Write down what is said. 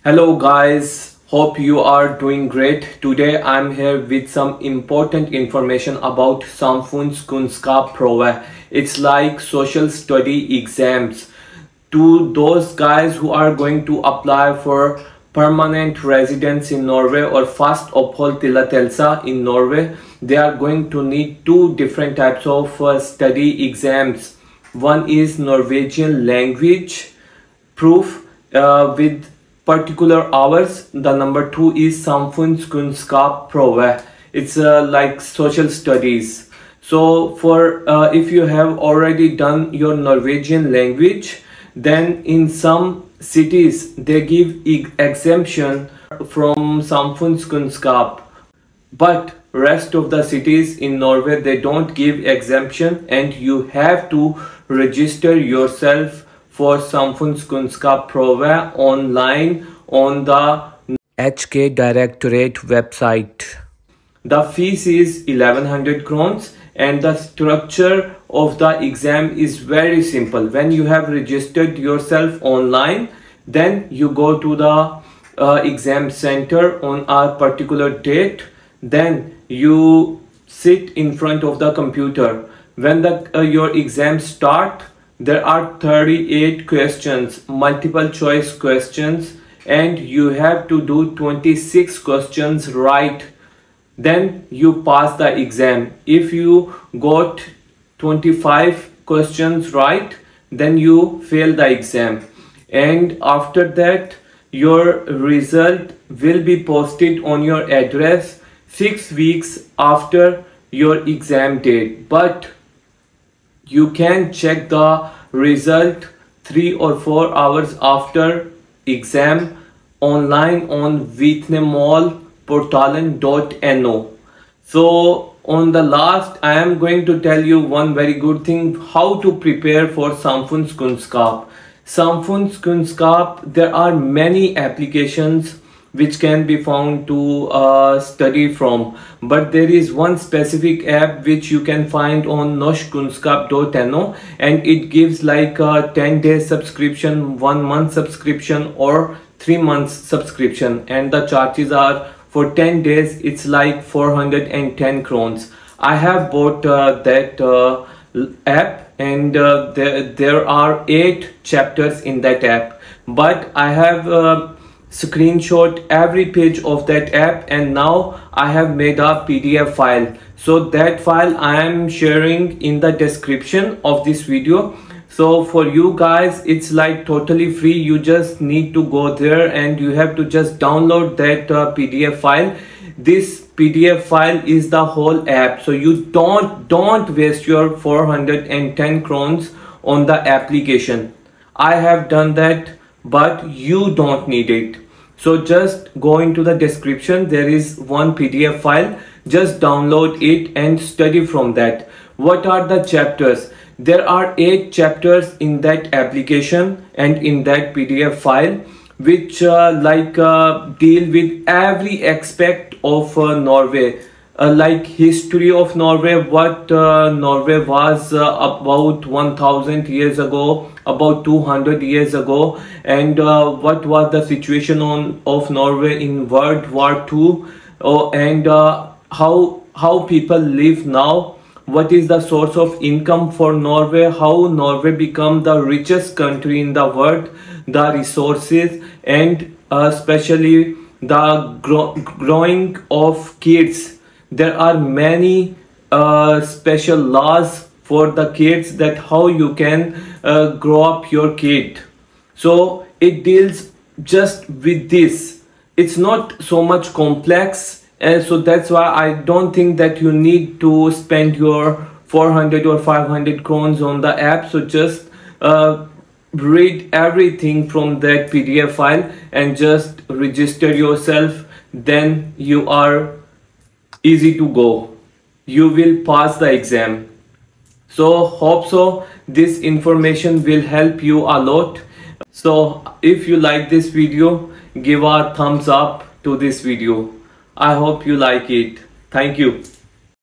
Hello guys, hope you are doing great. Today I'm here with some important information about Samfundskunskap-provet. It's like social study exams. To those guys who are going to apply for permanent residence in Norway or fast oppholdstillatelse in Norway, they are going to need two different types of study exams. One is Norwegian language proof with particular hours. The number two is Samfundskunskap-provet. It's like social studies. So for if you have already done your Norwegian language, then in some cities they give exemption from Samfundskunskap, but rest of the cities in Norway they don't give exemption, and you have to register yourself for Samfundskunskap-provet online on the HK Directorate website. The fees is 1100 crowns, and the structure of the exam is very simple. When you have registered yourself online, then you go to the exam center on a particular date. Then you sit in front of the computer. When your exam start, there are 38 questions, multiple choice questions, and you have to do 26 questions right. Then you pass the exam. If you got 25 questions right, then you fail the exam. And after that, your result will be posted on your address 6 weeks after your exam date. But you can check the result 3 or 4 hours after exam online on vitnemålportalen.no. So on the last, I am going to tell you one very good thing, how to prepare for Samfundskunskap. Samfundskunskap, there are many applications which can be found to study from, but there is one specific app which you can find on norskkunnskap.no, and it gives like a 10-day subscription, 1 month subscription, or 3 months subscription, and the charges are for 10 days it's like 410 crowns. I have bought that app, and there are 8 chapters in that app, but I have screenshot every page of that app, and now I have made a PDF file. So that file I am sharing in the description of this video. So for you guys, it's like totally free. You just need to go there and you have to just download that PDF file. This PDF file is the whole app, so you don't waste your 410 crowns on the application. I have done that, but you don't need it. So just go into the description, there is one PDF file, just download it and study from that. What are the chapters? There are 8 chapters in that application and in that PDF file, which deal with every aspect of Norway, like history of Norway, what Norway was about 1000 years ago, about 200 years ago, and what was the situation of Norway in World War II, and how people live now, what is the source of income for Norway, how Norway become the richest country in the world, the resources, and especially the growing of kids. There are many special laws for the kids, that how you can grow up your kid. So it deals just with this. It's not so much complex, and so that's why I don't think that you need to spend your 400 or 500 crowns on the app. So just read everything from that PDF file and just register yourself, then you are easy to go. You will pass the exam. So hope so this information will help you a lot. So if you like this video, give a thumbs up to this video. I hope you like it. Thank you.